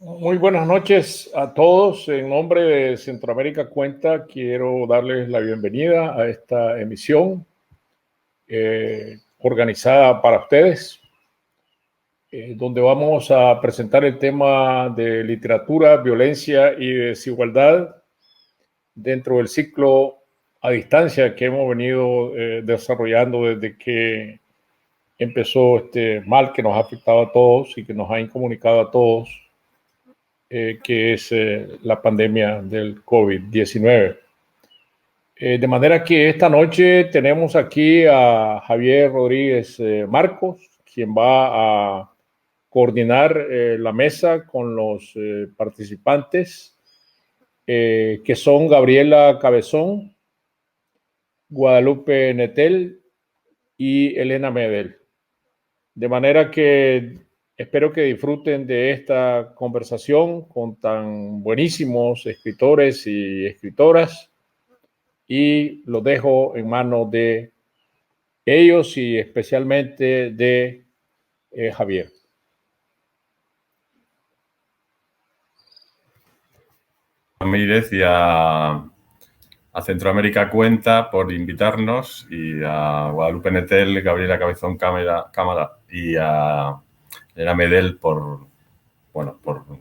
Muy buenas noches a todos. En nombre de Centroamérica Cuenta, quiero darles la bienvenida a esta emisión organizada para ustedes, donde vamos a presentar el tema de literatura, violencia y desigualdad dentro del ciclo a distancia que hemos venido desarrollando desde que empezó este mal que nos ha afectado a todos y que nos ha incomunicado a todos, que es la pandemia del COVID-19. De manera que esta noche tenemos aquí a Javier Rodríguez Marcos, quien va a coordinar la mesa con los participantes, que son Gabriela Cabezón, Guadalupe Netel y Elena Medel. De manera que espero que disfruten de esta conversación con tan buenísimos escritores y escritoras, y los dejo en manos de ellos y especialmente de Javier. Ramírez y a Centroamérica Cuenta por invitarnos, y a Guadalupe Netel, Gabriela Cabezón Cámara y a Elena Medel por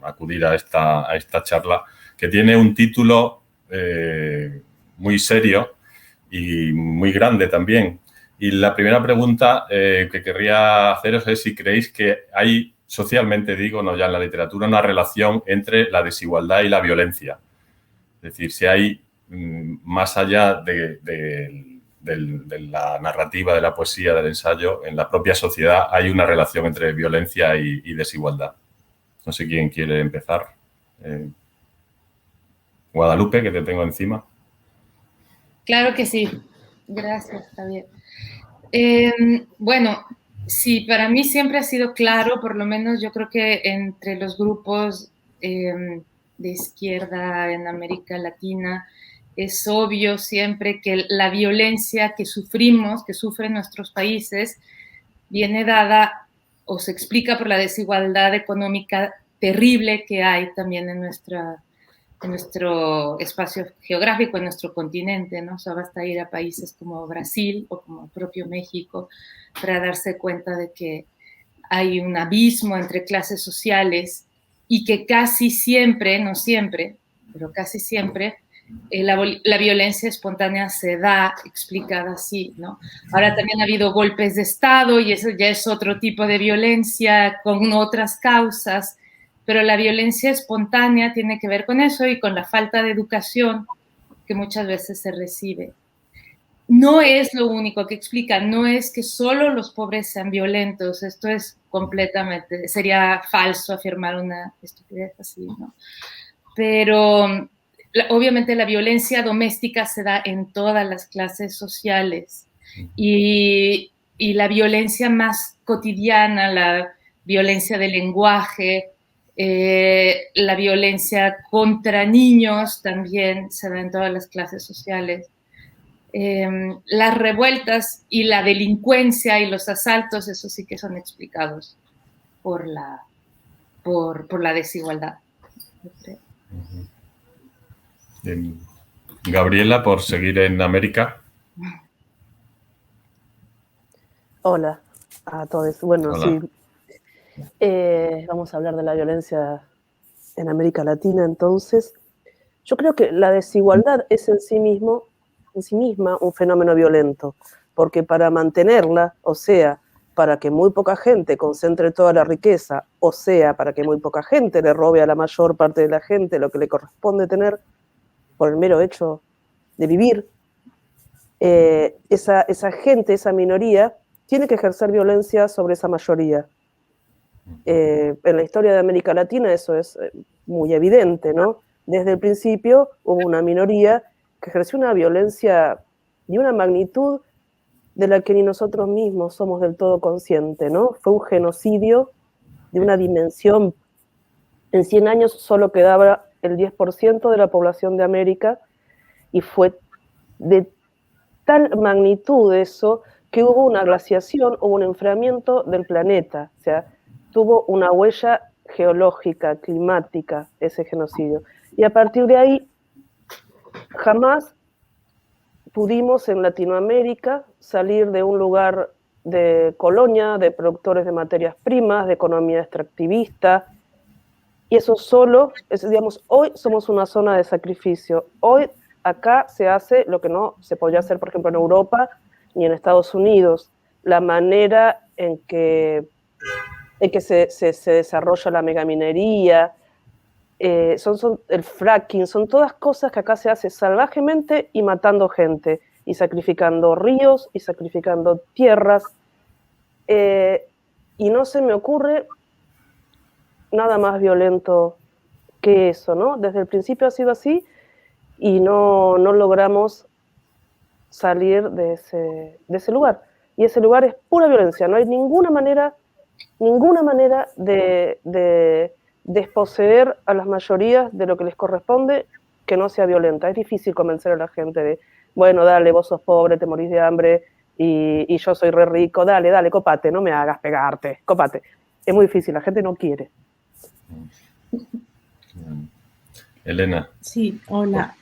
acudir a esta charla, que tiene un título muy serio y muy grande también. Y la primera pregunta que querría haceros es si creéis que hay, socialmente digo, no ya en la literatura, una relación entre la desigualdad y la violencia. Es decir, si hay, más allá de la narrativa, de la poesía, del ensayo, en la propia sociedad hay una relación entre violencia y desigualdad. No sé quién quiere empezar. Guadalupe, que te tengo encima. Claro que sí. Gracias, Javier. Bueno, sí, para mí siempre ha sido claro, por lo menos yo creo que entre los grupos de izquierda en América Latina, es obvio siempre que la violencia que sufrimos, que sufren nuestros países, viene dada o se explica por la desigualdad económica terrible que hay también en nuestro espacio geográfico, en nuestro continente, ¿no? O sea, basta ir a países como Brasil o como el propio México para darse cuenta de que hay un abismo entre clases sociales y que casi siempre, no siempre, pero casi siempre, la violencia espontánea se da explicada así, ¿no? Ahora también ha habido golpes de Estado y eso ya es otro tipo de violencia con otras causas, pero la violencia espontánea tiene que ver con eso y con la falta de educación que muchas veces se recibe. No es lo único que explica, no es que solo los pobres sean violentos, esto es completamente, sería falso afirmar una estupidez así, ¿no? Pero obviamente la violencia doméstica se da en todas las clases sociales y la violencia más cotidiana, la violencia del lenguaje, la violencia contra niños también se da en todas las clases sociales. Las revueltas y la delincuencia y los asaltos, eso sí que son explicados por la desigualdad. Gabriela, por seguir en América. Hola a todos. Bueno, Hola. Sí, vamos a hablar de la violencia en América Latina. Entonces, yo creo que la desigualdad es en sí misma un fenómeno violento, porque para mantenerla, o sea, para que muy poca gente concentre toda la riqueza, o sea, para que muy poca gente le robe a la mayor parte de la gente lo que le corresponde tener por el mero hecho de vivir, esa gente, esa minoría, tiene que ejercer violencia sobre esa mayoría. En la historia de América Latina eso es muy evidente, ¿no? Desde el principio hubo una minoría que ejerció una violencia de una magnitud de la que ni nosotros mismos somos del todo conscientes, ¿no? Fue un genocidio de una dimensión. En 100 años solo quedaba el 10% de la población de América y fue de tal magnitud eso que hubo una glaciación, hubo un enfriamiento del planeta, o sea, tuvo una huella geológica, climática, ese genocidio. Y a partir de ahí, jamás pudimos en Latinoamérica salir de un lugar de colonia, de productores de materias primas, de economía extractivista, y eso solo, digamos, hoy somos una zona de sacrificio. Hoy acá se hace lo que no se podría hacer, por ejemplo, en Europa ni en Estados Unidos. La manera en que se desarrolla la megaminería, son el fracking, son todas cosas que acá se hace salvajemente y matando gente, y sacrificando ríos, y sacrificando tierras. Y no se me ocurre nada más violento que eso, ¿no? Desde el principio ha sido así y no logramos salir de ese lugar. Y ese lugar es pura violencia, no hay ninguna manera de desposeer a las mayorías de lo que les corresponde que no sea violenta. Es difícil convencer a la gente de, bueno, dale, vos sos pobre, te morís de hambre y yo soy re rico, dale, cópate, no me hagas pegarte, cópate. Es muy difícil, la gente no quiere. Elena. Sí, hola.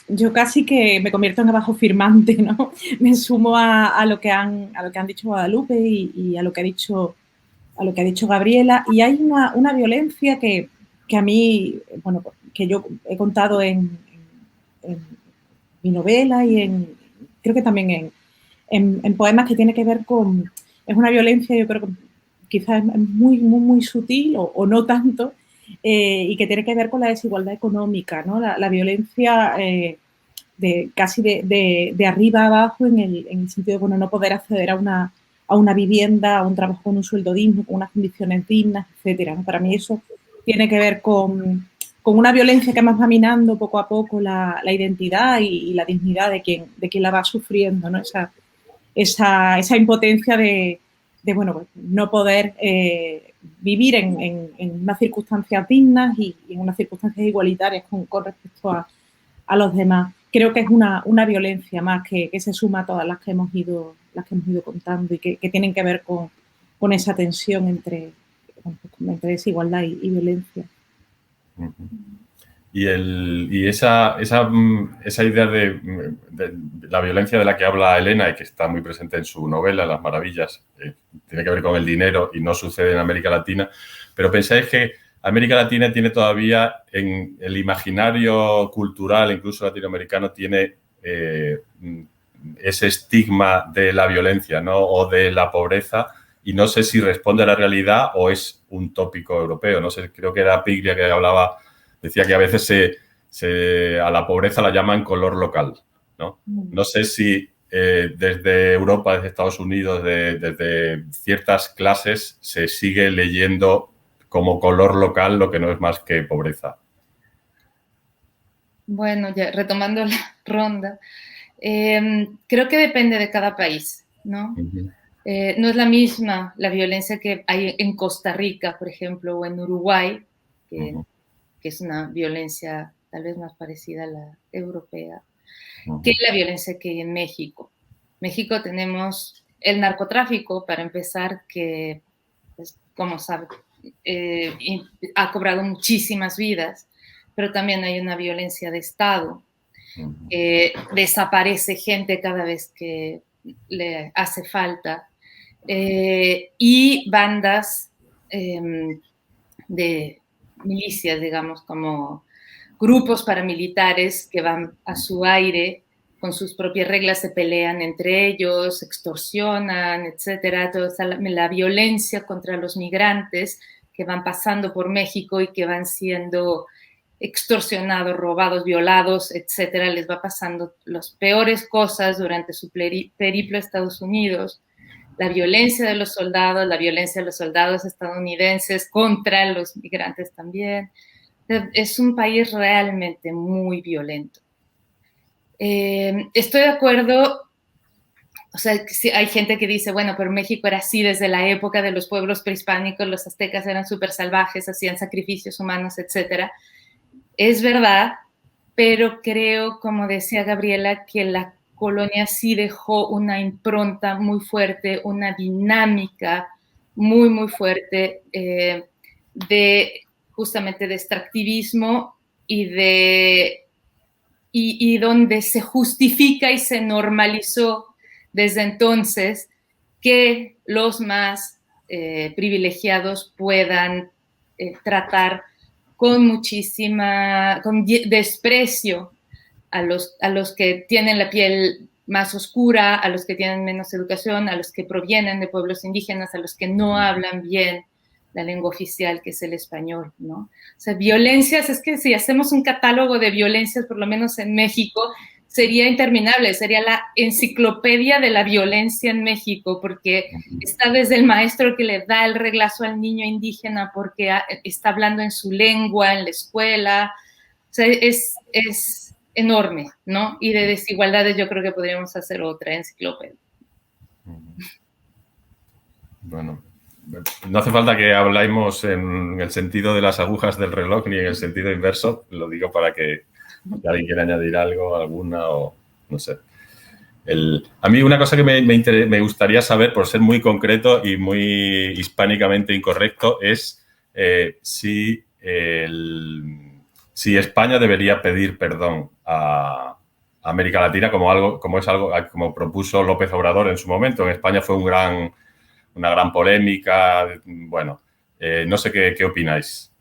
Yo casi que me convierto en abajo firmante, ¿no? Me sumo a lo que han dicho Guadalupe y a lo que ha dicho Gabriela. Y hay una violencia que a mí, bueno, que yo he contado en mi novela y creo que también en poemas, que tiene que ver con, es una violencia, yo creo que quizás es muy, muy, muy sutil o no tanto, y que tiene que ver con la desigualdad económica, ¿no? La violencia casi de arriba a abajo en el sentido de, bueno, no poder acceder a una vivienda, a un trabajo con un sueldo digno, con unas condiciones dignas, etcétera, ¿no? Para mí eso tiene que ver con una violencia que va minando poco a poco la identidad y la dignidad de quien la va sufriendo, ¿no? Esa impotencia de bueno, pues, no poder vivir en unas circunstancias dignas y en unas circunstancias igualitarias con respecto a los demás. Creo que es una violencia más que se suma a todas las que hemos ido contando y que tienen que ver con esa tensión entre desigualdad y violencia. Y esa idea de la violencia de la que habla Elena y que está muy presente en su novela, Las Maravillas, tiene que ver con el dinero y no sucede en América Latina, pero pensáis que América Latina tiene todavía en el imaginario cultural, incluso latinoamericano, tiene ese estigma de la violencia, ¿no? O de la pobreza, y no sé si responde a la realidad o es un tópico europeo. No sé, creo que era Piglia que hablaba. Decía que a veces a la pobreza la llaman color local, ¿no? No sé si desde Europa, desde Estados Unidos, desde ciertas clases se sigue leyendo como color local lo que no es más que pobreza. Bueno, ya retomando la ronda, creo que depende de cada país, ¿no? No es la misma la violencia que hay en Costa Rica, por ejemplo, o en Uruguay, que es una violencia tal vez más parecida a la europea, que la violencia que hay en México. México tenemos el narcotráfico, para empezar, que, pues, como sabe, ha cobrado muchísimas vidas, pero también hay una violencia de Estado. Desaparece gente cada vez que le hace falta. Y bandas de milicias, digamos, como grupos paramilitares que van a su aire con sus propias reglas, se pelean entre ellos, extorsionan, etcétera. Toda la violencia contra los migrantes que van pasando por México y que van siendo extorsionados, robados, violados, etcétera, les va pasando las peores cosas durante su periplo a Estados Unidos. La violencia de los soldados estadounidenses contra los migrantes también. Es un país realmente muy violento. Estoy de acuerdo, o sea, hay gente que dice, bueno, pero México era así desde la época de los pueblos prehispánicos, los aztecas eran súper salvajes, hacían sacrificios humanos, etcétera. Es verdad, pero creo, como decía Gabriela, que la colonia sí dejó una impronta muy fuerte, una dinámica muy, muy fuerte de justamente de extractivismo y donde se justifica y se normalizó desde entonces que los más privilegiados puedan tratar con desprecio a los que tienen la piel más oscura, a los que tienen menos educación, a los que provienen de pueblos indígenas, a los que no hablan bien la lengua oficial, que es el español, ¿no? O sea, violencias, es que si hacemos un catálogo de violencias, por lo menos en México, sería interminable, sería la enciclopedia de la violencia en México, porque está desde el maestro que le da el reglazo al niño indígena porque está hablando en su lengua, en la escuela, o sea, es enorme, ¿no? Y de desigualdades yo creo que podríamos hacer otra enciclopedia. Bueno, no hace falta que hablemos en el sentido de las agujas del reloj ni en el sentido inverso, lo digo para que alguien quiera añadir algo, alguna o no sé. A mí una cosa que me gustaría saber, por ser muy concreto y muy hispánicamente incorrecto, es si España debería pedir perdón a América Latina como propuso López Obrador en su momento. En España fue una gran polémica. Bueno, no sé qué opináis.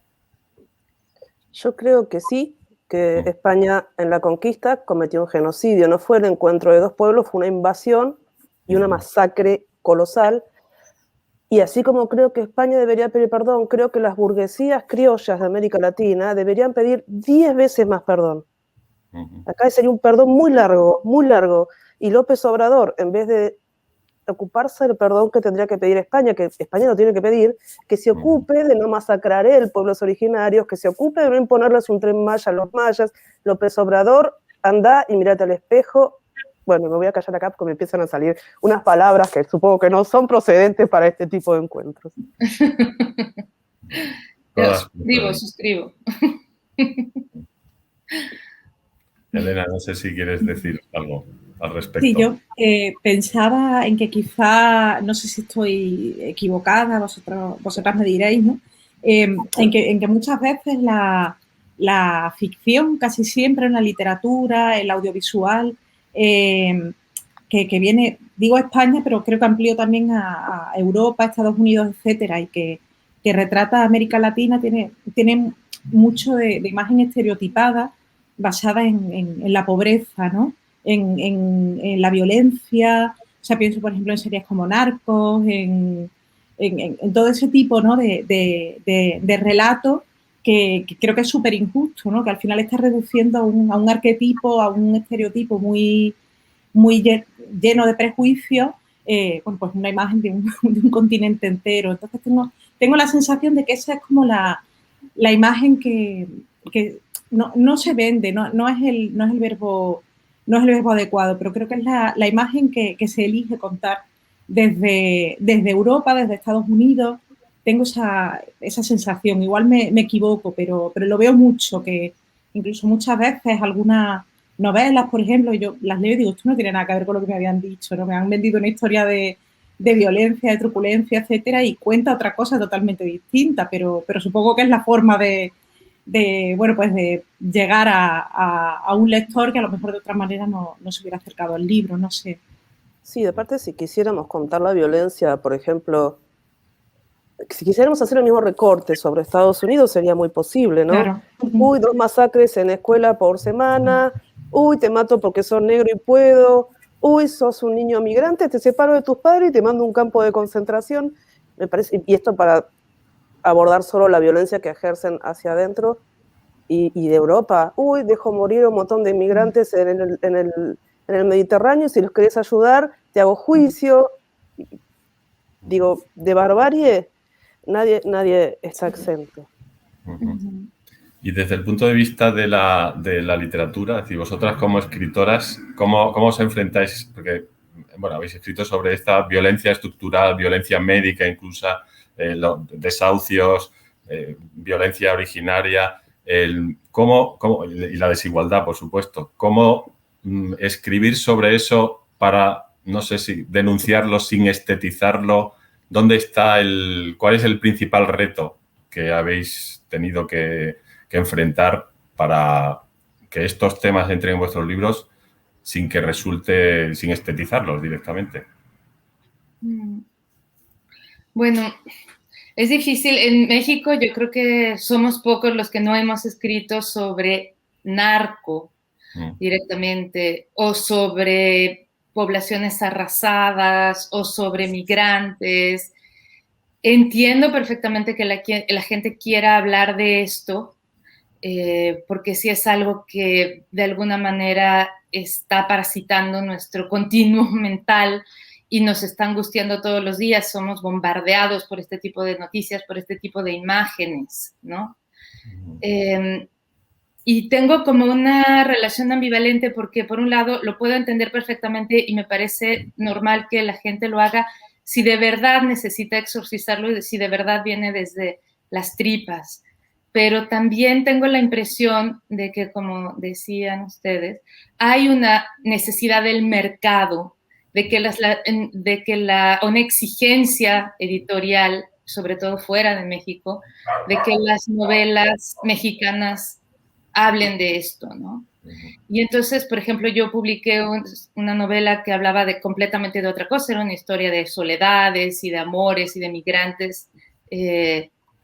Yo creo que sí, que España en la conquista cometió un genocidio. No fue el encuentro de dos pueblos, fue una invasión y una masacre colosal. Y así como creo que España debería pedir perdón, creo que las burguesías criollas de América Latina deberían pedir 10 veces más perdón. Acá sería un perdón muy largo, muy largo. Y López Obrador, en vez de ocuparse del perdón que tendría que pedir España, que España no tiene que pedir, que se ocupe de no masacrar pueblos originarios, que se ocupe de no imponerles un tren Maya a los mayas. López Obrador, anda y mírate al espejo. Bueno, me voy a callar acá porque me empiezan a salir unas palabras que supongo que no son procedentes para este tipo de encuentros. Suscribo. Elena, no sé si quieres decir algo al respecto. Sí, yo pensaba en que quizá, no sé si estoy equivocada, vosotras me diréis, ¿no? En que muchas veces la ficción, casi siempre en la literatura, el audiovisual, que viene, digo España, pero creo que amplío también a Europa, Estados Unidos, etcétera, y que retrata a América Latina, tiene mucho de imagen estereotipada basada en la pobreza, ¿no? En la violencia. O sea, pienso, por ejemplo, en series como Narcos, en todo ese tipo, ¿no? de relato que creo que es súper injusto, ¿no? Que al final está reduciendo a un arquetipo, a un estereotipo muy lleno de prejuicios, pues una imagen de un continente entero. Entonces tengo la sensación de que esa es como la imagen que no se vende, no es el verbo adecuado, pero creo que es la imagen que se elige contar desde Europa, desde Estados Unidos. Tengo esa sensación. Igual me equivoco, pero lo veo mucho, que incluso muchas veces algunas novelas, por ejemplo, yo las leo y digo, esto no tiene nada que ver con lo que me habían dicho, ¿no? Me han vendido una historia de violencia, de truculencia, etcétera, y cuenta otra cosa totalmente distinta, pero supongo que es la forma de llegar a un lector que a lo mejor de otra manera no se hubiera acercado al libro, no sé. Sí, de parte, si quisiéramos contar la violencia, por ejemplo, si quisiéramos hacer el mismo recorte sobre Estados Unidos, sería muy posible, ¿no? Claro. Uy, 2 masacres en escuela por semana. Uy, te mato porque sos negro y puedo. Uy, sos un niño migrante, te separo de tus padres y te mando a un campo de concentración. Me parece, y esto para abordar solo la violencia que ejercen hacia adentro y de Europa. Uy, dejo morir a un montón de inmigrantes en el Mediterráneo, si los querés ayudar, te hago juicio. Digo, de barbarie nadie está exento. Y desde el punto de vista de la literatura, es decir, vosotras como escritoras, ¿cómo os enfrentáis? Porque, bueno, habéis escrito sobre esta violencia estructural, violencia médica, incluso desahucios, violencia originaria, y la desigualdad, por supuesto. ¿Cómo escribir sobre eso para, no sé si denunciarlo sin estetizarlo? ¿Cuál es el principal reto que habéis tenido que enfrentar para que estos temas entren en vuestros libros sin que resulte, sin estetizarlos directamente? Bueno, es difícil. En México yo creo que somos pocos los que no hemos escrito sobre narco directamente, o sobre poblaciones arrasadas, o sobre migrantes. Entiendo perfectamente que la gente quiera hablar de esto, porque sí es algo que de alguna manera está parasitando nuestro continuo mental y nos está angustiando todos los días. Somos bombardeados por este tipo de noticias, por este tipo de imágenes, ¿no? Y tengo como una relación ambivalente porque, por un lado, lo puedo entender perfectamente y me parece normal que la gente lo haga si de verdad necesita exorcizarlo y si de verdad viene desde las tripas. Pero también tengo la impresión de que, como decían ustedes, hay una necesidad del mercado, de que una exigencia editorial, sobre todo fuera de México, de que las novelas mexicanas hablen de esto, ¿no? Y entonces, por ejemplo, yo publiqué una novela que hablaba completamente de otra cosa, era una historia de soledades y de amores y de migrantes,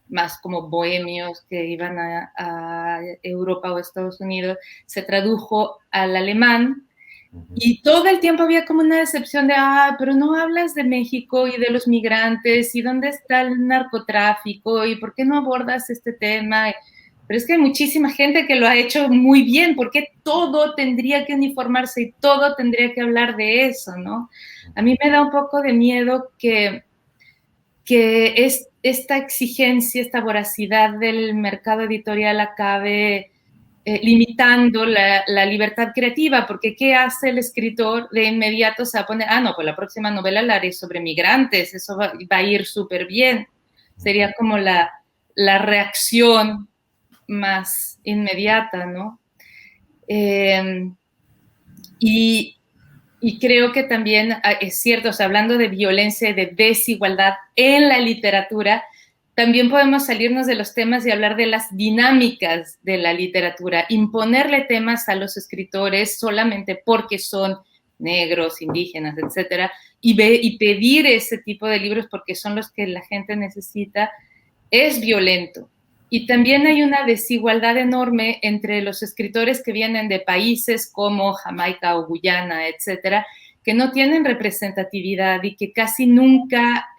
más como bohemios que iban a Europa o Estados Unidos. Se tradujo al alemán y todo el tiempo había como una decepción de, pero no hablas de México y de los migrantes y dónde está el narcotráfico y por qué no abordas este tema. Pero es que hay muchísima gente que lo ha hecho muy bien, porque todo tendría que uniformarse y todo tendría que hablar de eso, ¿no? A mí me da un poco de miedo que esta exigencia, esta voracidad del mercado editorial acabe limitando la libertad creativa, porque ¿qué hace el escritor? De inmediato se va a poner, no, pues la próxima novela la haré sobre migrantes, eso va a ir súper bien. Sería como la reacción más inmediata, ¿no? Y creo que también es cierto, o sea, hablando de violencia y de desigualdad en la literatura, también podemos salirnos de los temas y hablar de las dinámicas de la literatura, imponerle temas a los escritores solamente porque son negros, indígenas, etcétera, y pedir ese tipo de libros porque son los que la gente necesita, es violento. Y también hay una desigualdad enorme entre los escritores que vienen de países como Jamaica o Guyana, etcétera, que no tienen representatividad y que casi nunca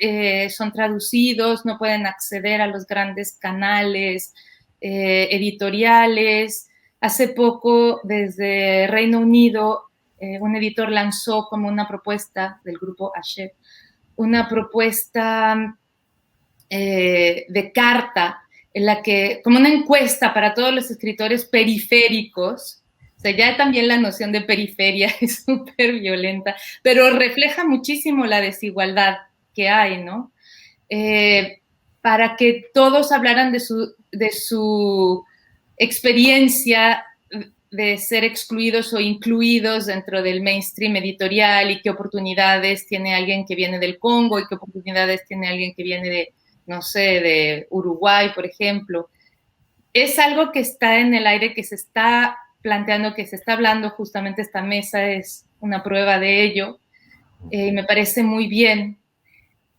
son traducidos, no pueden acceder a los grandes canales editoriales. Hace poco, desde Reino Unido, un editor lanzó como una propuesta del grupo Hachette, una propuesta de carta en la que, como una encuesta para todos los escritores periféricos, o sea, ya también la noción de periferia es súper violenta, pero refleja muchísimo la desigualdad que hay, ¿no? Para que todos hablaran de su experiencia de ser excluidos o incluidos dentro del mainstream editorial y qué oportunidades tiene alguien que viene del Congo y qué oportunidades tiene alguien que viene de, no sé, de Uruguay, por ejemplo. Es algo que está en el aire, que se está planteando, que se está hablando. Justamente esta mesa es una prueba de ello. Me parece muy bien,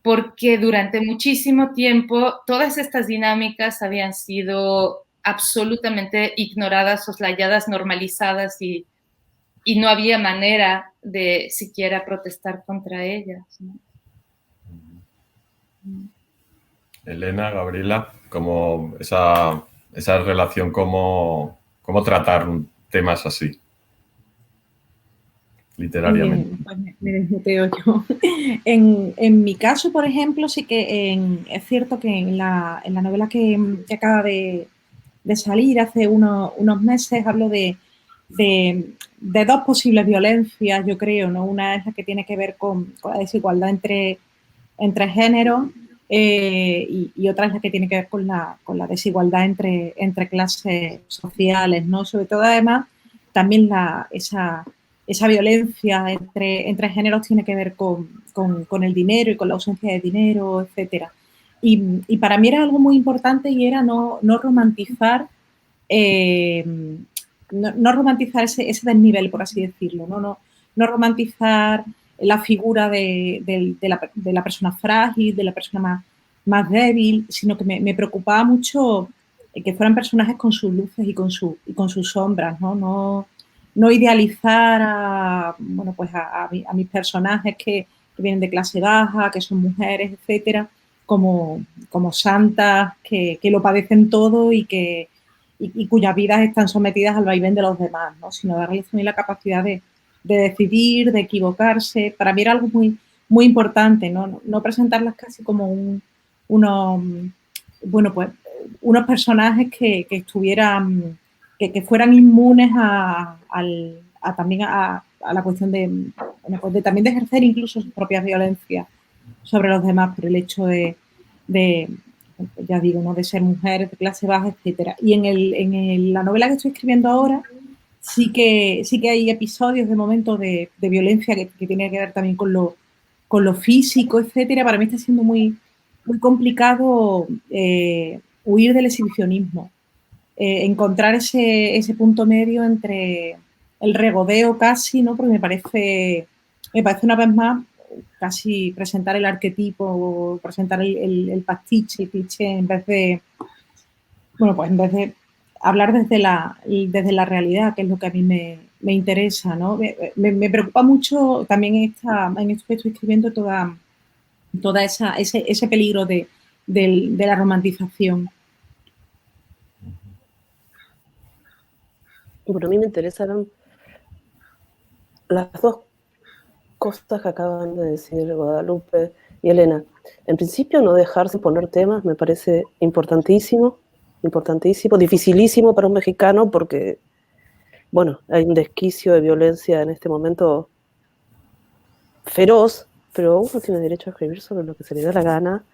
porque durante muchísimo tiempo todas estas dinámicas habían sido absolutamente ignoradas, soslayadas, normalizadas y no había manera de siquiera protestar contra ellas, ¿no? Elena, Gabriela, como esa relación, cómo tratar temas así, literariamente. Pues me desmuteo yo. En mi caso, por ejemplo, sí que es cierto que en la novela que acaba de salir hace unos meses hablo de dos posibles violencias, yo creo, ¿no? Una es la que tiene que ver con la desigualdad entre géneros y otra es la que tiene que ver con la desigualdad entre clases sociales, ¿no? Sobre todo, además, también esa violencia entre géneros tiene que ver con el dinero y con la ausencia de dinero, etcétera. Y para mí era algo muy importante y era no romantizar, no romantizar ese desnivel, por así decirlo, no romantizar la figura de la persona frágil, de la persona más débil, sino que me preocupaba mucho que fueran personajes con sus luces y con sus sombras, no idealizar bueno, pues a mis personajes que vienen de clase baja, que son mujeres, etcétera, como santas que lo padecen todo y cuyas vidas están sometidas al vaivén de los demás, ¿no? Sino darles también la capacidad de decidir, de equivocarse. Para mí era algo muy, muy importante, no presentarlas casi como unos, bueno, pues, unos personajes que estuvieran, que fueran inmunes también a la cuestión bueno, pues también de ejercer incluso sus propias violencias sobre los demás por el hecho de ya digo, ¿no? De ser mujeres, de clase baja, etcétera. Y en la novela que estoy escribiendo ahora sí que hay episodios de momentos de violencia que tiene que ver también con lo físico, etcétera. Para mí está siendo muy, muy complicado huir del exhibicionismo, encontrar ese punto medio entre el regodeo casi, ¿no? Porque me parece una vez más casi presentar el arquetipo, presentar el pastiche, cliché, en vez de, bueno, pues en vez de hablar desde la realidad, que es lo que a mí me interesa, ¿no? Me preocupa mucho también en esto que estoy escribiendo toda ese peligro de la romantización. Bueno, a mí me interesaron las dos cosas que acaban de decir Guadalupe y Elena. En principio, no dejarse poner temas me parece importantísimo, dificilísimo para un mexicano porque, bueno, hay un desquicio de violencia en este momento feroz, pero uno tiene derecho a escribir sobre lo que se le da la gana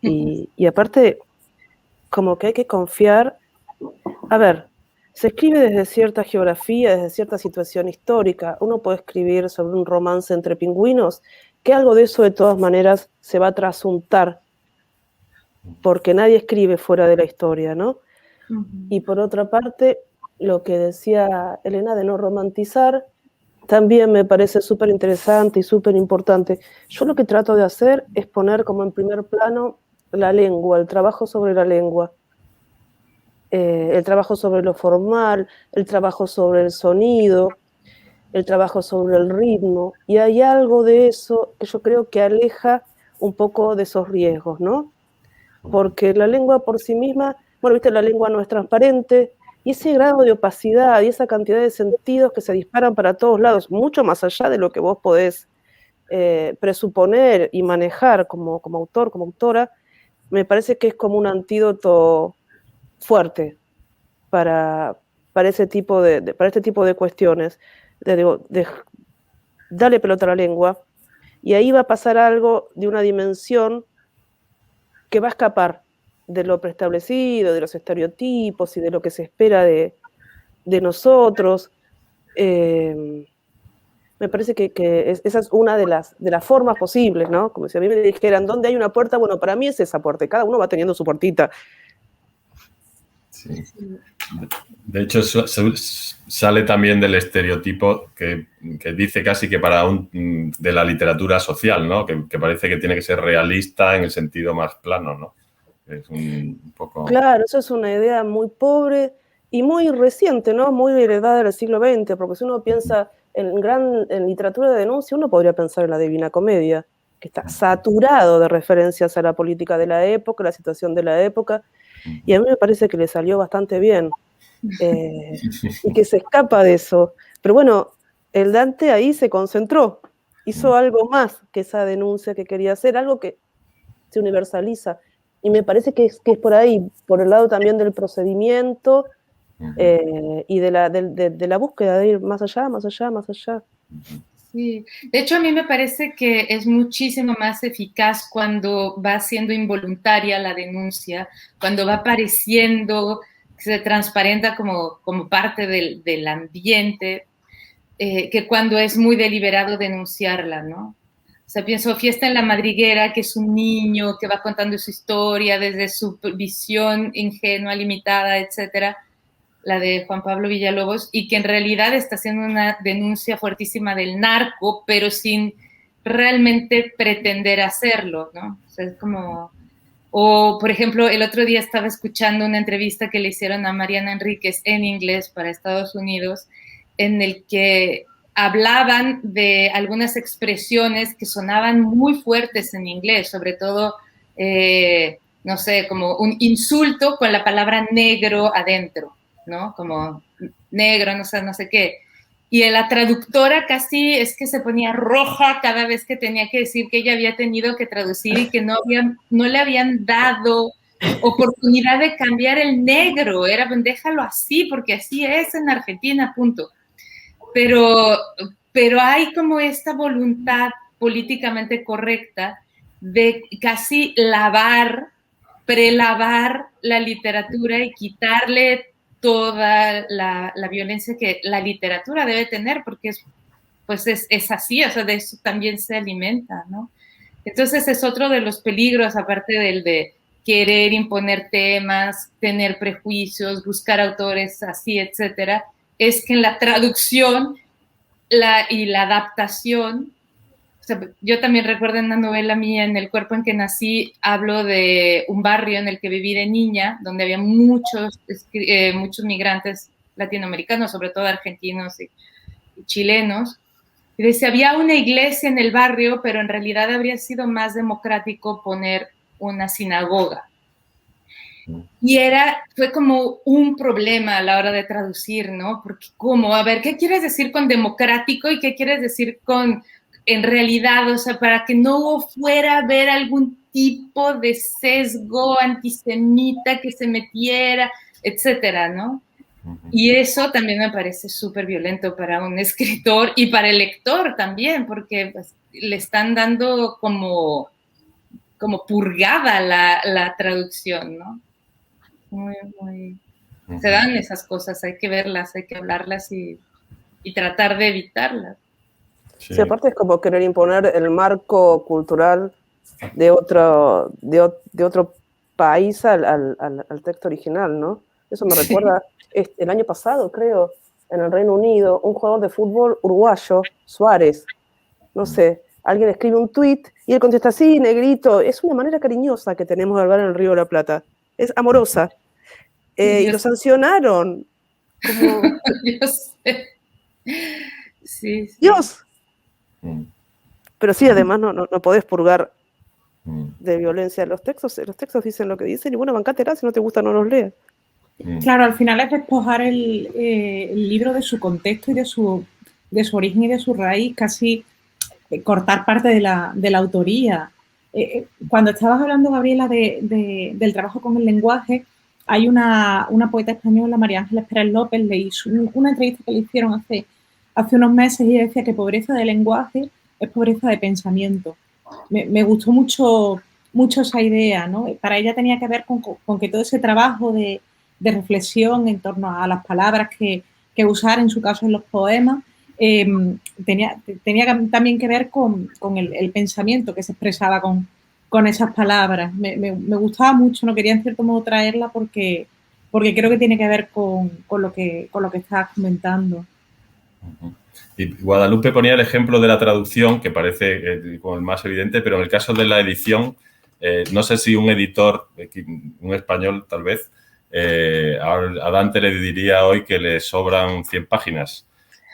y aparte, como que hay que confiar. A ver, se escribe desde cierta geografía, desde cierta situación histórica. Uno puede escribir sobre un romance entre pingüinos, que algo de eso de todas maneras se va a trasuntar, porque nadie escribe fuera de la historia, ¿no? Y por otra parte, lo que decía Elena de no romantizar, también me parece súper interesante y súper importante. Yo lo que trato de hacer es poner como en primer plano la lengua, el trabajo sobre la lengua. El trabajo sobre lo formal, el trabajo sobre el sonido, el trabajo sobre el ritmo, y hay algo de eso que yo creo que aleja un poco de esos riesgos, ¿no? Porque la lengua por sí misma, bueno, viste, la lengua no es transparente, y ese grado de opacidad y esa cantidad de sentidos que se disparan para todos lados, mucho más allá de lo que vos podés presuponer y manejar como autor, como autora, me parece que es como un antídoto fuerte para este tipo de cuestiones. Dale pelota a la lengua, y ahí va a pasar algo de una dimensión que va a escapar de lo preestablecido, de los estereotipos y de lo que se espera de nosotros. Me parece que esa es una de las formas posibles, ¿no? Como si a mí me dijeran, ¿dónde hay una puerta? Bueno, para mí es esa puerta, y cada uno va teniendo su puertita. Sí. De hecho, sale también del estereotipo que dice casi que de la literatura social, ¿no? Que parece que tiene que ser realista en el sentido más plano, ¿no? Es un poco... Claro, eso es una idea muy pobre y muy reciente, ¿no? Muy heredada del siglo XX, porque si uno piensa en literatura de denuncia, uno podría pensar en la Divina Comedia, que está saturado de referencias a la política de la época, la situación de la época, y a mí me parece que le salió bastante bien, y que se escapa de eso. Pero bueno, el Dante ahí se concentró, hizo algo más que esa denuncia que quería hacer, algo que se universaliza. Y me parece que es por ahí, por el lado también del procedimiento y de la búsqueda de ir más allá, más allá, más allá. Sí, de hecho a mí me parece que es muchísimo más eficaz cuando va siendo involuntaria la denuncia, cuando va apareciendo, se transparenta como parte del ambiente, que cuando es muy deliberado denunciarla, ¿no? O sea, pienso Fiesta en la Madriguera, que es un niño que va contando su historia desde su visión ingenua, limitada, etcétera, la de Juan Pablo Villalobos, y que en realidad está haciendo una denuncia fuertísima del narco, pero sin realmente pretender hacerlo, ¿no? O sea, es como... O, por ejemplo, el otro día estaba escuchando una entrevista que le hicieron a Mariana Enríquez en inglés para Estados Unidos, en el que hablaban de algunas expresiones que sonaban muy fuertes en inglés, sobre todo, no sé, como un insulto con la palabra negro adentro, ¿no? Como negro, no sé qué. Y la traductora casi es que se ponía roja cada vez que tenía que decir que ella había tenido que traducir y que no le habían dado oportunidad de cambiar el negro. Era, déjalo así, porque así es en Argentina, punto. Pero hay como esta voluntad políticamente correcta de casi prelavar la literatura y quitarle toda la violencia que la literatura debe tener, porque es así, o sea, de eso también se alimenta, ¿no? Entonces es otro de los peligros, aparte del de querer imponer temas, tener prejuicios, buscar autores así, etcétera, es que en la traducción y la adaptación, o sea, yo también recuerdo en una novela mía, En el cuerpo en que nací, hablo de un barrio en el que viví de niña, donde había muchos migrantes latinoamericanos, sobre todo argentinos y chilenos. Y decía, había una iglesia en el barrio, pero en realidad habría sido más democrático poner una sinagoga. Y fue como un problema a la hora de traducir, ¿no? Porque ¿cómo? A ver, ¿qué quieres decir con democrático y qué quieres decir con, en realidad, o sea, para que no fuera a haber algún tipo de sesgo antisemita que se metiera, etcétera, ¿no? Y eso también me parece súper violento para un escritor y para el lector también, porque pues, le están dando como purgada la traducción, ¿no? Muy. Se dan esas cosas, hay que verlas, hay que hablarlas y tratar de evitarlas. Sí, aparte es como querer imponer el marco cultural de otro país al texto original, ¿no? Eso me recuerda el año pasado, creo, en el Reino Unido, un jugador de fútbol uruguayo, Suárez, no sé, alguien escribe un tuit y él contesta, sí, negrito. Es una manera cariñosa que tenemos de hablar en el Río de la Plata. Es amorosa. Y lo sancionaron. Como... Yo sé. Sí. ¡Dios! Pero sí, además no podés purgar de violencia los textos. Los textos dicen lo que dicen y bueno, bancátela, si no te gusta no los leas. Claro, al final es despojar el libro de su contexto y de su origen y de su raíz, casi cortar parte de la autoría. Cuando estabas hablando, Gabriela, del trabajo con el lenguaje, hay una poeta española, María Ángeles Pérez López, le hizo una entrevista que le hicieron hace unos meses y ella decía que pobreza de lenguaje es pobreza de pensamiento. Me gustó mucho esa idea, ¿no? Para ella tenía que ver con que todo ese trabajo de reflexión en torno a las palabras que usar, en su caso en los poemas, tenía también que ver con el pensamiento que se expresaba con esas palabras. Me gustaba mucho, no quería en cierto modo traerla porque creo que tiene que ver con lo que estabas comentando. Y Guadalupe ponía el ejemplo de la traducción, que parece como el más evidente, pero en el caso de la edición, no sé si un editor, un español tal vez, a Dante le diría hoy que le sobran 100 páginas.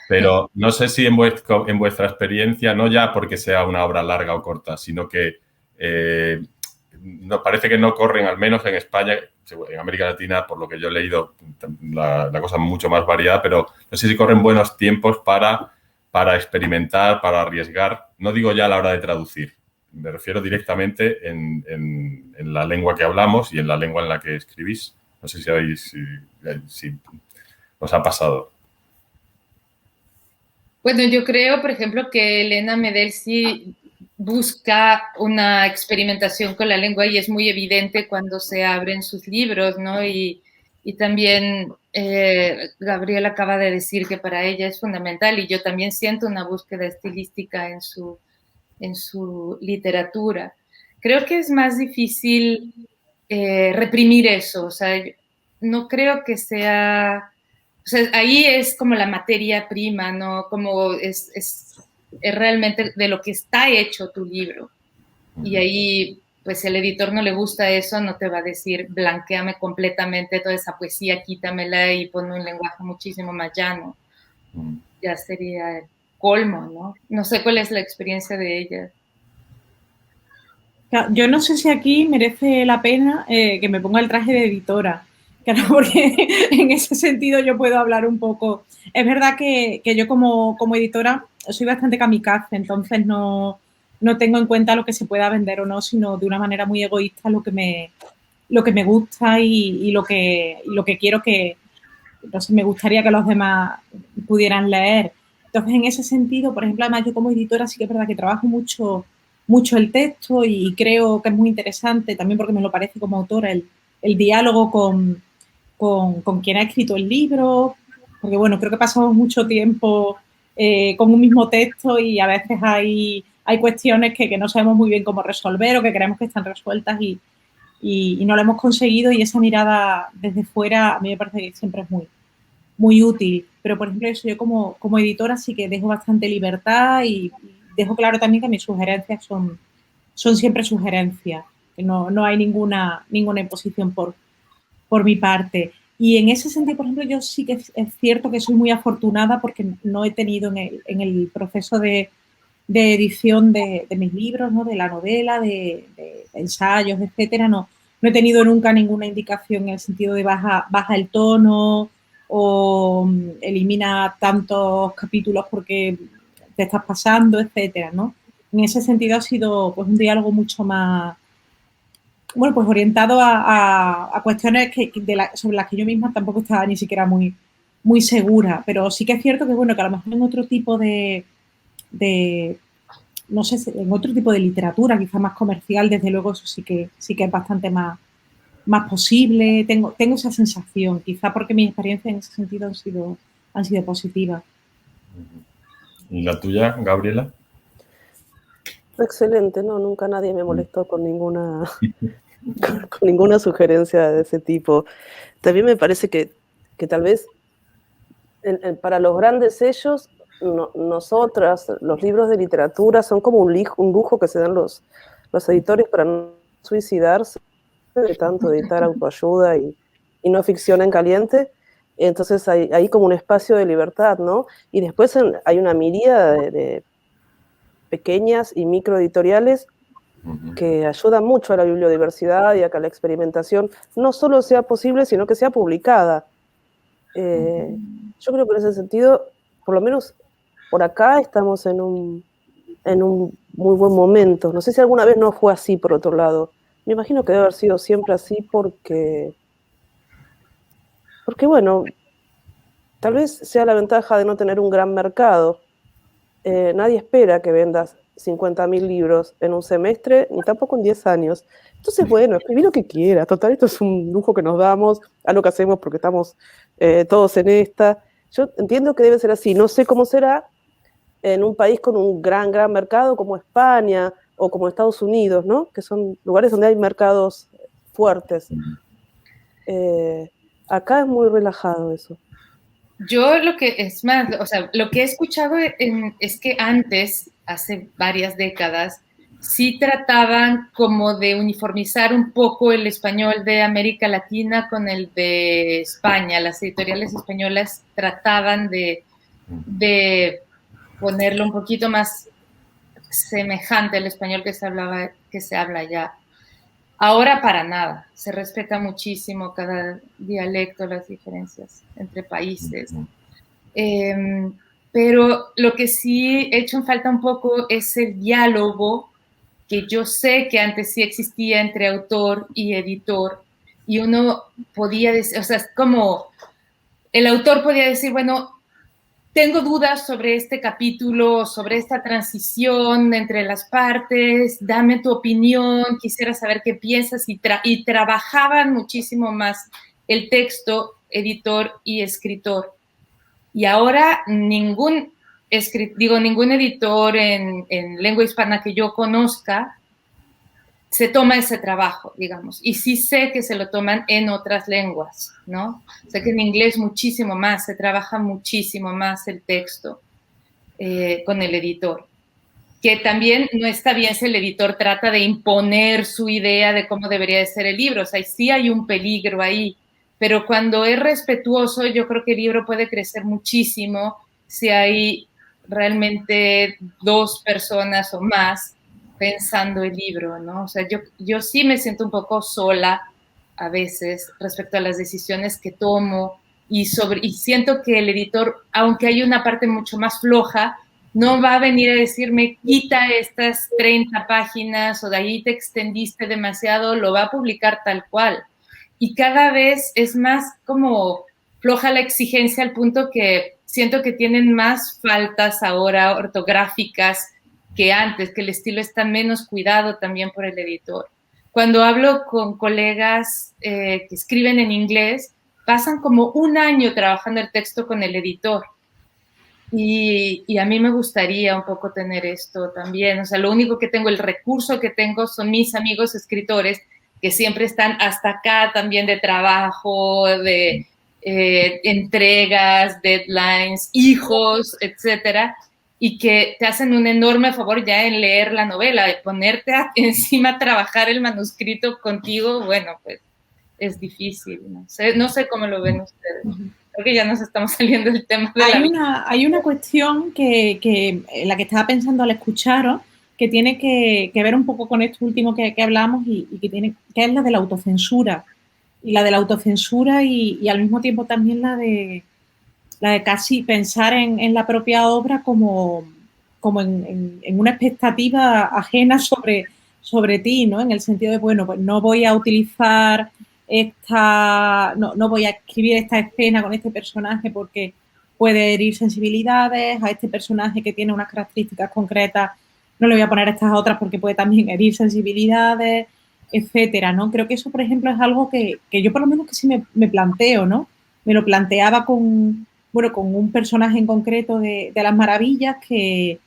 Pero no sé si en vuestra experiencia, no ya porque sea una obra larga o corta, sino que nos parece que no corren, al menos en España, en América Latina, por lo que yo he leído, la cosa es mucho más variada, pero no sé si corren buenos tiempos para experimentar, para arriesgar. No digo ya a la hora de traducir, me refiero directamente en la lengua que hablamos y en la lengua en la que escribís. No sé si os ha pasado. Bueno, yo creo, por ejemplo, que Elena Medel sí busca una experimentación con la lengua y es muy evidente cuando se abren sus libros, ¿no? Y también Gabriela acaba de decir que para ella es fundamental y yo también siento una búsqueda estilística en en su literatura. Creo que es más difícil reprimir eso, o sea, no creo que sea, o sea, ahí es como la materia prima, ¿no? Como es realmente de lo que está hecho tu libro. Y ahí, pues si al editor no le gusta eso, no te va a decir, blanquéame completamente toda esa poesía, quítamela y ponme un lenguaje muchísimo más llano. Ya sería el colmo, ¿no? No sé cuál es la experiencia de ella. Yo no sé si aquí merece la pena que me ponga el traje de editora, claro, porque en ese sentido yo puedo hablar un poco. Es verdad que yo como editora soy bastante kamikaze, entonces no tengo en cuenta lo que se pueda vender o no, sino de una manera muy egoísta lo que me gusta y lo que quiero que, no sé, me gustaría que los demás pudieran leer. Entonces, en ese sentido, por ejemplo, además yo como editora sí que es verdad que trabajo mucho el texto y creo que es muy interesante, también porque me lo parece como autora, el diálogo con quien ha escrito el libro, porque bueno, creo que pasamos mucho tiempo con un mismo texto y a veces hay cuestiones que no sabemos muy bien cómo resolver o que creemos que están resueltas y no lo hemos conseguido, y esa mirada desde fuera a mí me parece que siempre es muy útil. Pero, por ejemplo, eso yo como editora sí que dejo bastante libertad y dejo claro también que mis sugerencias son siempre sugerencias, que no hay ninguna imposición por mi parte. Y en ese sentido, por ejemplo, yo sí que es cierto que soy muy afortunada porque no he tenido en el proceso de edición de mis libros, ¿no? De la novela, de ensayos, etcétera, no he tenido nunca ninguna indicación en el sentido de baja el tono o elimina tantos capítulos porque te estás pasando, etcétera, ¿no? En ese sentido ha sido pues un diálogo mucho más, bueno, pues orientado a cuestiones sobre las que yo misma tampoco estaba ni siquiera muy segura, pero sí que es cierto que, bueno, que a lo mejor en otro tipo de no sé, en otro tipo de literatura, quizá más comercial, desde luego eso sí que es bastante más posible. Tengo esa sensación, quizá porque mis experiencias en ese sentido han sido positivas. ¿Y la tuya, Gabriela? Excelente, no, nunca nadie me molestó con ninguna, con ninguna sugerencia de ese tipo. También me parece que tal vez para los grandes sellos, nosotras, los libros de literatura, son como un lujo que se dan los editores para no suicidarse de tanto editar autoayuda y no ficción en caliente. Entonces hay como un espacio de libertad, ¿no? Y después hay una miríada de pequeñas y microeditoriales que ayudan mucho a la bibliodiversidad y a que la experimentación no solo sea posible, sino que sea publicada. Yo creo que en ese sentido, por lo menos por acá, estamos en un muy buen momento. No sé si alguna vez no fue así, por otro lado. Me imagino que debe haber sido siempre así porque bueno, tal vez sea la ventaja de no tener un gran mercado. Nadie espera que vendas 50.000 libros en un semestre, ni tampoco en 10 años. Entonces, bueno, escribí lo que quieras. Total, esto es un lujo que nos damos, a lo que hacemos porque estamos todos en esta. Yo entiendo que debe ser así. No sé cómo será en un país con un gran mercado como España o como Estados Unidos, ¿no? Que son lugares donde hay mercados fuertes. Acá es muy relajado eso. Yo lo que es más, o sea, lo que he escuchado es que antes, hace varias décadas, sí trataban como de uniformizar un poco el español de América Latina con el de España. Las editoriales españolas trataban de ponerlo un poquito más semejante al español que se habla allá. Ahora para nada, se respeta muchísimo cada dialecto, las diferencias entre países. Pero lo que sí he hecho en falta un poco es el diálogo que yo sé que antes sí existía entre autor y editor, y uno podía decir, o sea, es como el autor podía decir, bueno, tengo dudas sobre este capítulo, sobre esta transición entre las partes, dame tu opinión, quisiera saber qué piensas, y trabajaban muchísimo más el texto, editor y escritor. Y ahora ningún ningún editor en lengua hispana que yo conozca se toma ese trabajo, digamos, y sí sé que se lo toman en otras lenguas, ¿no? Sé que en inglés muchísimo más, se trabaja muchísimo más el texto con el editor, que también no está bien si el editor trata de imponer su idea de cómo debería de ser el libro, o sea, sí hay un peligro ahí, pero cuando es respetuoso, yo creo que el libro puede crecer muchísimo si hay realmente 2 personas o más pensando el libro, ¿no? O sea, yo sí me siento un poco sola a veces respecto a las decisiones que tomo y siento que el editor, aunque hay una parte mucho más floja, no va a venir a decirme, quita estas 30 páginas o de ahí te extendiste demasiado, lo va a publicar tal cual. Y cada vez es más como floja la exigencia al punto que siento que tienen más faltas ahora ortográficas que antes, que el estilo está menos cuidado también por el editor. Cuando hablo con colegas que escriben en inglés, pasan como un año trabajando el texto con el editor. Y a mí me gustaría un poco tener esto también. O sea, lo único que tengo, el recurso que tengo son mis amigos escritores que siempre están hasta acá también de trabajo, de entregas, deadlines, hijos, etcétera, y que te hacen un enorme favor ya en leer la novela, de ponerte encima a trabajar el manuscrito contigo, bueno, pues es difícil. No sé cómo lo ven ustedes. Creo que ya nos estamos saliendo del tema de hay una cuestión que la que estaba pensando al escucharos, que tiene que ver un poco con esto último que hablamos y que es la de la autocensura. Y la de la autocensura y al mismo tiempo también la de casi pensar en la propia obra como en una expectativa ajena sobre ti, ¿no? En el sentido de, bueno, pues no voy a utilizar no voy a escribir esta escena con este personaje porque puede herir sensibilidades, a este personaje que tiene unas características concretas no le voy a poner estas otras porque puede también herir sensibilidades, etcétera, ¿no? Creo que eso, por ejemplo, es algo que yo por lo menos que sí me planteo, ¿no? Me lo planteaba con un personaje en concreto de Las Maravillas que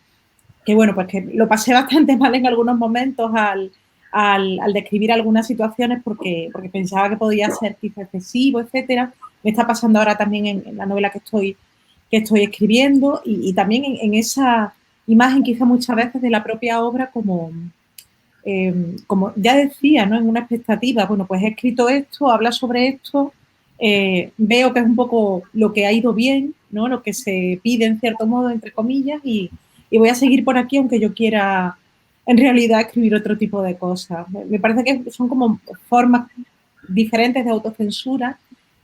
bueno, pues que lo pasé bastante mal en algunos momentos al describir algunas situaciones porque pensaba que podía ser quizá excesivo, etcétera. Me está pasando ahora también en la novela que estoy escribiendo y también en esa imagen quizá muchas veces de la propia obra como ya decía, ¿no? En una expectativa, bueno, pues he escrito esto, habla sobre esto, veo que es un poco lo que ha ido bien, ¿no? Lo que se pide en cierto modo, entre comillas, y voy a seguir por aquí aunque yo quiera en realidad escribir otro tipo de cosas. Me parece que son como formas diferentes de autocensura,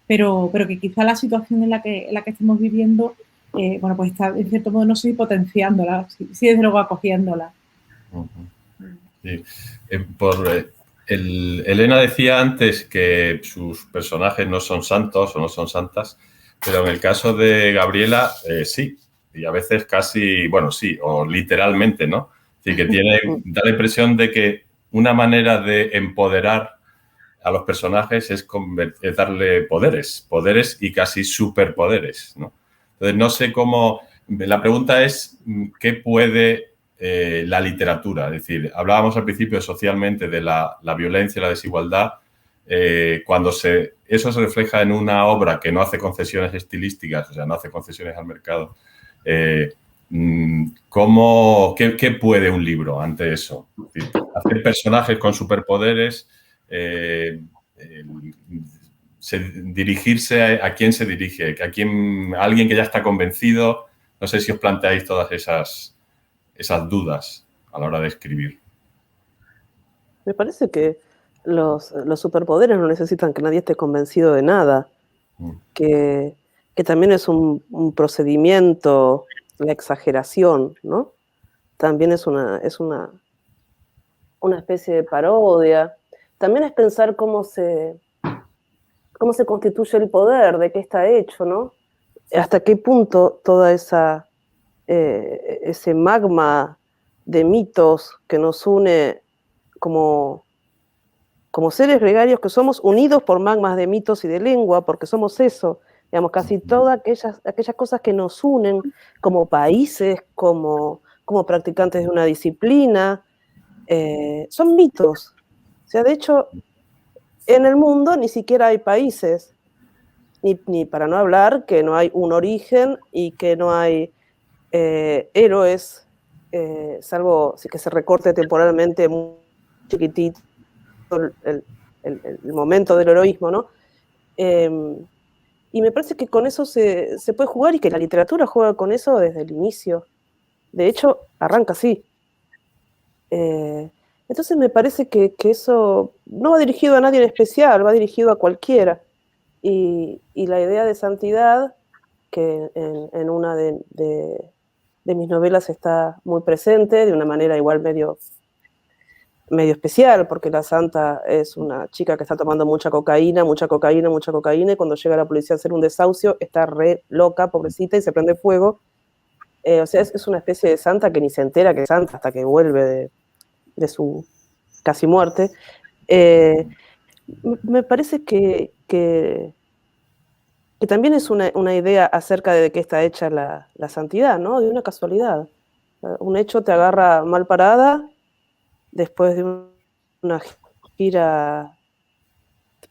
pero que quizá la situación en la que estamos viviendo, bueno, pues está en cierto modo, no sé, potenciándola, sí desde luego acogiéndola. Sí. Elena decía antes que sus personajes no son santos o no son santas, pero en el caso de Gabriela, sí. Y a veces casi, bueno, sí, o literalmente, ¿no? Es decir, que da la impresión de que una manera de empoderar a los personajes es darle poderes y casi superpoderes, ¿no? Entonces, no sé cómo... La pregunta es, ¿qué puede la literatura? Es decir, hablábamos al principio socialmente de la violencia y la desigualdad. Cuando eso se refleja en una obra que no hace concesiones estilísticas, o sea, no hace concesiones al mercado, ¿qué puede un libro ante eso? Es decir, hacer personajes con superpoderes, dirigirse a quién se dirige, a alguien que ya está convencido. No sé si os planteáis todas esas dudas a la hora de escribir. Me parece que los superpoderes no necesitan que nadie esté convencido de nada, que también es un procedimiento, la exageración, ¿no? También es una especie de parodia. También es pensar cómo se constituye el poder, de qué está hecho, ¿no? Hasta qué punto toda ese magma de mitos que nos une como seres gregarios que somos, unidos por magmas de mitos y de lengua, porque somos eso, Digamos, casi todas aquellas cosas que nos unen como países, como practicantes de una disciplina, son mitos. O sea, de hecho, en el mundo ni siquiera hay países, ni para no hablar que no hay un origen y que no hay héroes, salvo que se recorte temporalmente muy chiquitito el momento del heroísmo, ¿no? Y me parece que con eso se puede jugar y que la literatura juega con eso desde el inicio. De hecho, arranca así. Entonces me parece que eso no va dirigido a nadie en especial, va dirigido a cualquiera. Y la idea de santidad, que en una de mis novelas está muy presente, de una manera igual medio especial, porque la santa es una chica que está tomando mucha cocaína, y cuando llega la policía a hacer un desahucio, está re loca, pobrecita, y se prende fuego. O sea, es una especie de santa que ni se entera que es santa hasta que vuelve de su casi muerte. Me parece que también es una idea acerca de qué está hecha la santidad, ¿no? De una casualidad. Un hecho te agarra mal parada después de una gira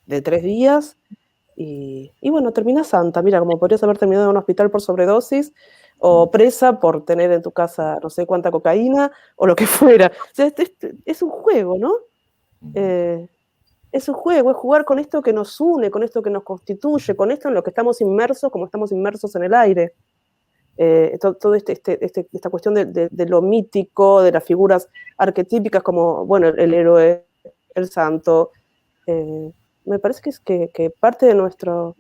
de 3 días y bueno, terminas santa. Mira, como podrías haber terminado en un hospital por sobredosis o presa por tener en tu casa no sé cuánta cocaína o lo que fuera. O sea, es un juego, ¿no? Es un juego, es jugar con esto que nos une, con esto que nos constituye, con esto en lo que estamos inmersos, como estamos inmersos en el aire. Todo esta cuestión de lo mítico, de las figuras arquetípicas como, bueno, el héroe, el santo. Me parece que parte de nuestra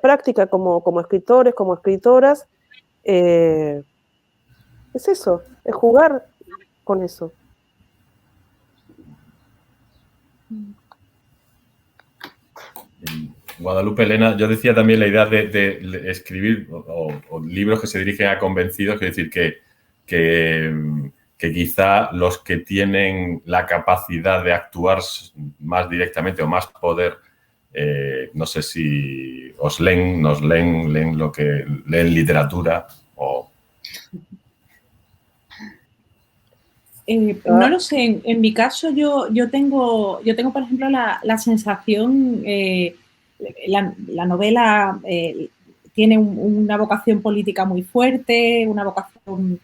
práctica como escritores, como escritoras, es eso, es jugar con eso. Guadalupe, Elena, yo decía también la idea de escribir o libros que se dirigen a convencidos, es decir, que quizá los que tienen la capacidad de actuar más directamente o más poder, no sé si nos leen lo que leen literatura o... No lo sé, en mi caso yo tengo, por ejemplo, la sensación, la novela tiene una vocación política muy fuerte, una vocación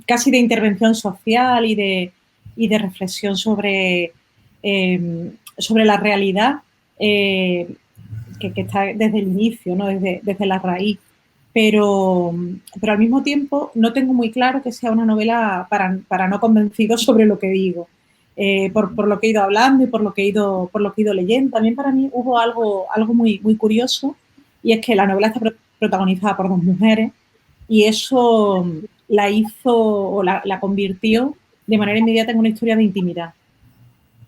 casi de intervención social y de reflexión sobre la realidad que está desde el inicio, ¿no? desde la raíz. Pero al mismo tiempo no tengo muy claro que sea una novela para no convencidos sobre lo que digo. Por lo que he ido hablando y por lo que he ido leyendo. También para mí hubo algo muy, muy curioso, y es que la novela está protagonizada por 2 mujeres y eso la hizo o la convirtió de manera inmediata en una historia de intimidad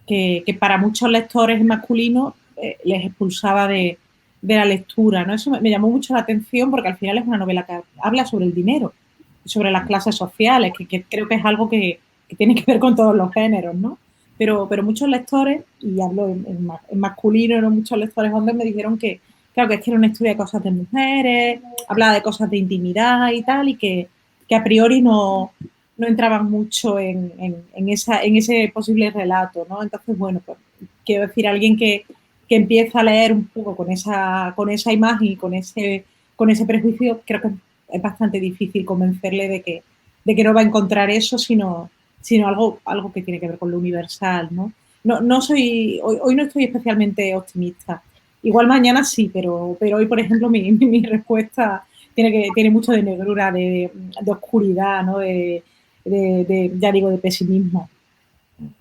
que para muchos lectores masculinos les expulsaba de la lectura, ¿no? Eso me llamó mucho la atención porque al final es una novela que habla sobre el dinero, sobre las clases sociales, que creo que es algo que tiene que ver con todos los géneros, ¿no? Pero muchos lectores, y hablo en masculino, ¿no? Muchos lectores hombres me dijeron que, claro, que es que era una historia de cosas de mujeres, hablaba de cosas de intimidad y tal, y que a priori no entraban mucho en ese posible relato, ¿no? Entonces, bueno, pues quiero decir, alguien que empieza a leer un poco con esa imagen y con ese prejuicio, creo que es bastante difícil convencerle de que no va a encontrar eso, sino algo que tiene que ver con lo universal, ¿no? Hoy no estoy especialmente optimista. Igual mañana sí, pero hoy, por ejemplo, mi respuesta tiene mucho de negrura, de oscuridad, ¿no? Ya digo, de pesimismo.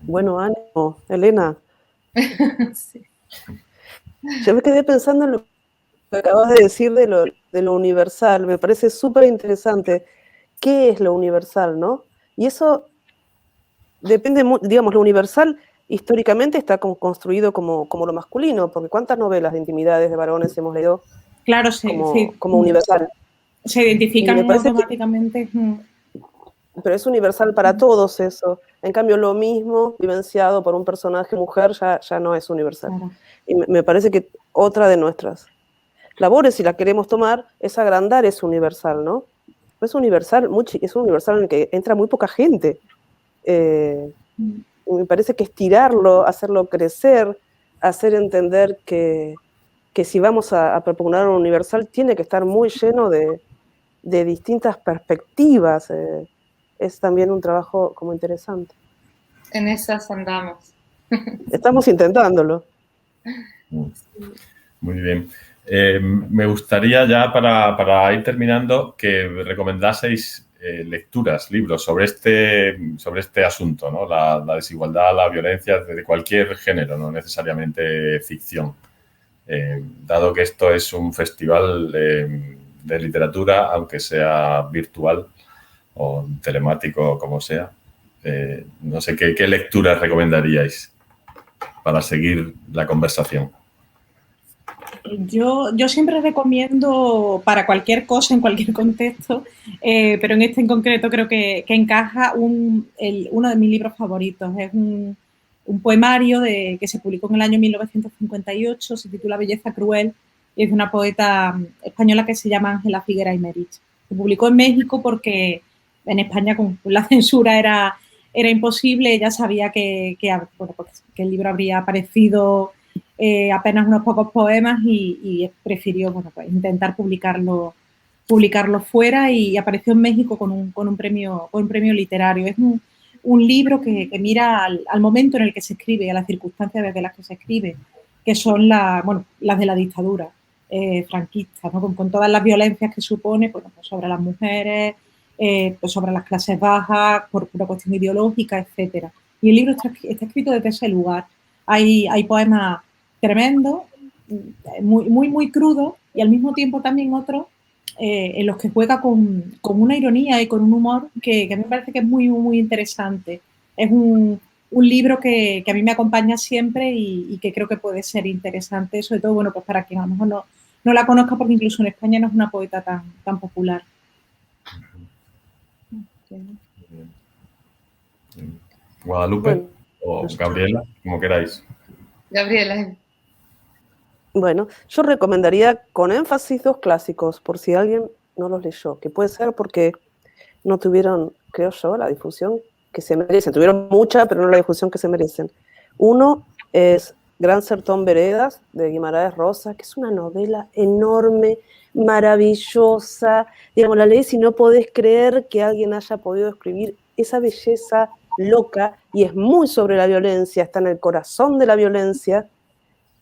Bueno, ánimo, Elena. Sí. Yo me quedé pensando en lo que acabas de decir de lo universal. Me parece súper interesante. ¿Qué es lo universal, no? Y eso depende, digamos, lo universal históricamente está construido como lo masculino, porque ¿cuántas novelas de intimidades de varones hemos leído claro, sí, como universal? Se identifican automáticamente. Pero es universal para todos eso. En cambio, lo mismo vivenciado por un personaje mujer ya no es universal. Claro. Y me parece que otra de nuestras labores, si la queremos tomar, es agrandar ese universal, ¿no? Es universal, es un universal en el que entra muy poca gente. Me parece que estirarlo, hacerlo crecer, hacer entender que si vamos a proponer un universal tiene que estar muy lleno de distintas perspectivas. Es también un trabajo como interesante. En esas andamos. Estamos intentándolo. Muy bien. Me gustaría ya para ir terminando que recomendaseis lecturas, libros sobre este asunto, ¿no? La desigualdad, la violencia de cualquier género, no necesariamente ficción. Dado que esto es un festival de literatura, aunque sea virtual o telemático, como sea, no sé qué lecturas recomendaríais para seguir la conversación. Yo siempre recomiendo para cualquier cosa, en cualquier contexto, pero en este en concreto creo que encaja uno de mis libros favoritos. Es un poemario que se publicó en el año 1958, se titula Belleza Cruel, y es de una poeta española que se llama Ángela Figuera Aymerich. Se publicó en México porque en España con la censura era imposible. Ella sabía que el libro habría aparecido apenas unos pocos poemas y prefirió pues intentar publicarlo fuera, y apareció en México con un premio literario. Es un libro que mira al momento en el que se escribe y a las circunstancias desde las que se escribe, que son las de la dictadura franquista, ¿no? Con todas las violencias que supone, pues sobre las mujeres, pues sobre las clases bajas, por una cuestión ideológica, etcétera. Y el libro está escrito desde ese lugar. Hay poemas tremendo, muy crudo, y al mismo tiempo también otros en los que juega con una ironía y con un humor que a mí me parece que es muy interesante. Es un libro que a mí me acompaña siempre y que creo que puede ser interesante, sobre todo pues para quien a lo mejor no la conozca, porque incluso en España no es una poeta tan popular. Guadalupe o Gabriela, como queráis. Gabriela. Bueno, yo recomendaría con énfasis 2 clásicos, por si alguien no los leyó, que puede ser porque no tuvieron, creo yo, la difusión que se merecen. Tuvieron mucha, pero no la difusión que se merecen. Uno es Gran Sertón Veredas, de Guimarães Rosa, que es una novela enorme, maravillosa. Digamos, la lees y no podés creer que alguien haya podido escribir esa belleza loca, y es muy sobre la violencia, está en el corazón de la violencia,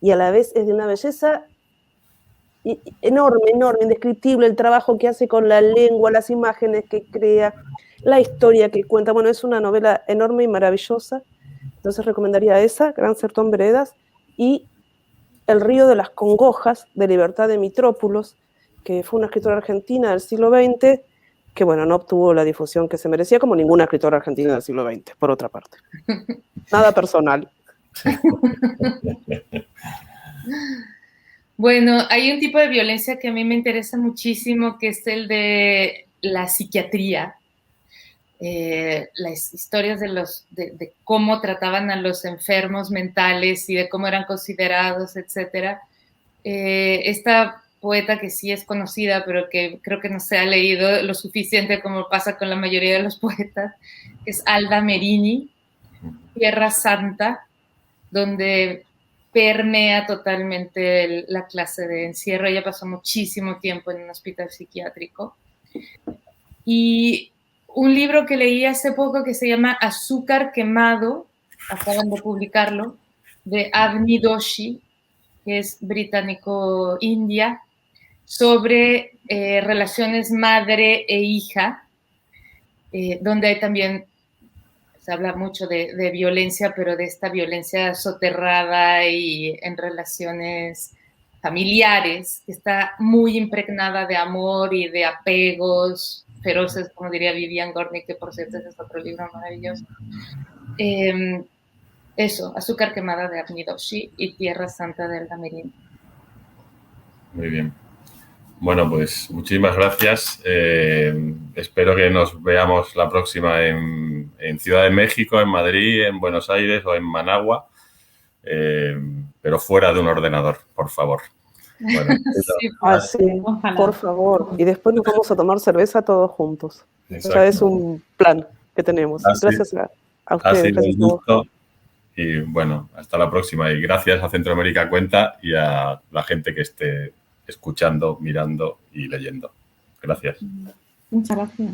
y a la vez es de una belleza enorme, indescriptible, el trabajo que hace con la lengua, las imágenes que crea, la historia que cuenta. Bueno, es una novela enorme y maravillosa. Entonces recomendaría esa, Gran Sertón Veredas, y El río de las congojas, de Libertad de Mitrópulos, que fue una escritora argentina del siglo XX, que bueno, no obtuvo la difusión que se merecía, como ninguna escritora argentina del siglo XX, por otra parte. Nada personal. Bueno, hay un tipo de violencia que a mí me interesa muchísimo, que es el de la psiquiatría. Las historias de cómo trataban a los enfermos mentales y de cómo eran considerados, etc. Esta poeta que sí es conocida, pero que creo que no se ha leído lo suficiente, como pasa con la mayoría de los poetas, es Alda Merini, Tierra Santa, donde permea totalmente la clase de encierro. Ella pasó muchísimo tiempo en un hospital psiquiátrico. Y un libro que leí hace poco que se llama Azúcar Quemado, acaban de publicarlo, de Avni Doshi, que es británico-india, sobre relaciones madre e hija, donde hay también, se habla mucho de violencia, pero de esta violencia soterrada y en relaciones familiares, que está muy impregnada de amor y de apegos feroces, como diría Vivian Gornick, que por cierto es otro libro maravilloso. Eso, Azúcar Quemada de Avni Doshi y Tierra Santa de Alda Merini. Muy bien. Bueno, pues muchísimas gracias. Espero que nos veamos la próxima en Ciudad de México, en Madrid, en Buenos Aires o en Managua, pero fuera de un ordenador, por favor. Bueno, Sí, Sí, Ojalá. por favor. Y después nos vamos a tomar cerveza todos juntos. exacto. Ya es un plan que tenemos. Así- Gracias a Ha ustedes. sido un Gracias a vos. gusto y bueno, hasta la próxima. Y gracias a Centroamérica Cuenta y a la gente que esté escuchando, mirando y leyendo. Gracias. Muchas gracias.